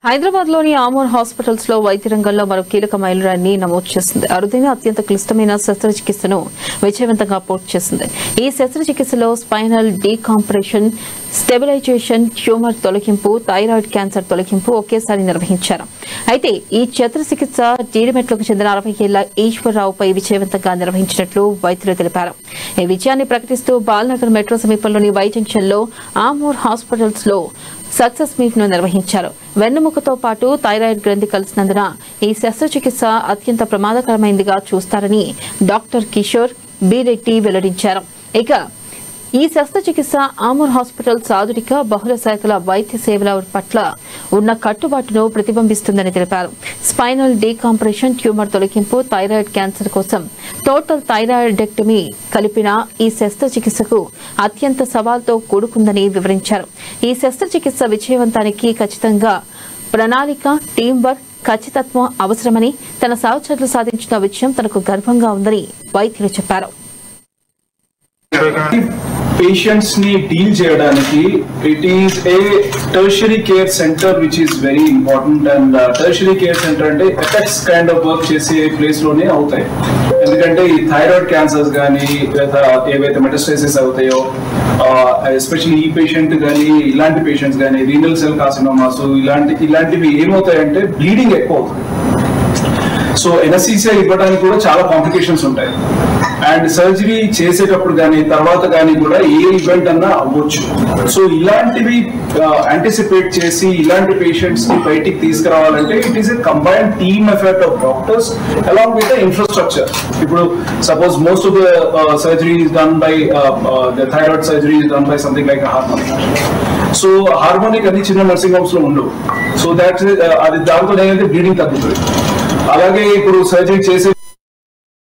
హైదరాబాద్లోని ఆమోర్ హాస్పిటల్స్ లో వైద్య రంగంలో మరో కీలక మైలురాయిని నమోదు చేసింది. అరుదైన అత్యంత క్లిష్టమైన శస్త్రచికిత్సను విజయవంతంగా పూర్తి చేసింది. ఈ శస్త్రచికిత్సలో స్పైనల్ డీకాంప్రెషన్, స్టెబిలైజేషన్, ట్యూమర్ తొలగింపు, థైరాయిడ్ క్యాన్సర్ తొలగింపు ఒకేసారి నిర్వహించారు. అయితే ఈ శస్త్రచికిత్స జీడిమెట్లకు చెందిన 60 ఏళ్ల ఈశ్వరరావుపై విజయవంతంగా నిర్వహించినట్లు వైద్యులు తెలిపారు. ఈ విజయాన్ని ప్రకటిస్తూ బాల్నగర్ మెట్రో సమీపంలోని వై జంక్షన్ లో ఆమోర్ హాస్పిటల్స్ లో సక్సెస్ మీట్ ను నిర్వహించారు. వెన్నుముకతో పాటు థైరాయిడ్ గ్రంథి కలిసినందున ఈ శస్త్రచికిత్స అత్యంత ప్రమాదకరమైనదిగా చూస్తారని డాక్టర్ కిషోర్ బి రెడ్డి వెల్లడించారు. ఇక ఈ శస్త్రచికిత్స ఆమోర్ హాస్పిటల్స్ ఆధునిక బహుళ శాఖల వైద్య సేవల పట్ల ఉన్న కట్టుబాటును ప్రతిబింబిస్తుందని తెలిపారు. స్పైనల్ డీకాంప్రెషన్, ట్యూమర్ తొలగింపు, థైరాయిడ్ క్యాన్సర్ కోసం టోటల్ థైరాయిడెక్టమీ కలిపిన ఈ శస్త్రచికిత్సకు అత్యంత సవాల్తో కూడుకుందని వివరించారు. ఈ శస్త్రచికిత్స విజయవంతానికి ఖచ్చితంగా ప్రణాళిక, టీం వర్క్, ఖచ్చితత్వం అవసరమని, తన సహచరులు సాధించిన విజయం తనకు గర్వంగా ఉందని వైద్యులు చెప్పారు. Patients ni deal cheyadaniki it is a tertiary care center which is very important, and tertiary care center ante effects kind of work chese place lone avutayi. Endukante ee thyroid cancers gaani leda evaithe metastasis avutayo, especially ee patient gaani ilanti patients gaani renal cell carcinomas ilantivi em avutayi ante bleeding ekku avutadi. So anaesthesia ఇవ్వడానికి కూడా చాలా complications ఉంటాయి. And surgery చేసేటప్పుడు కానీ తర్వాత కానీ కూడా ఏ event అన్నా అవ్వచ్చు. సో ఇలాంటివి యాంటిసిపేట్ చేసి ఇలాంటి పేషెంట్స్ ని బయటికి తీసుకురావాలంటే it is a combined team effort of doctors along with the infrastructure. ఇప్పుడు suppose most of the surgery is done by the thyroid surgery is done by something like harmonic. So harmonic అన్ని చిన్న nursing homes లో ఉండవు. So that అది దాంతో ఏంటంటే bleeding తగ్గుతుంది. అలాగే ఇప్పుడు సర్జరీ చేసే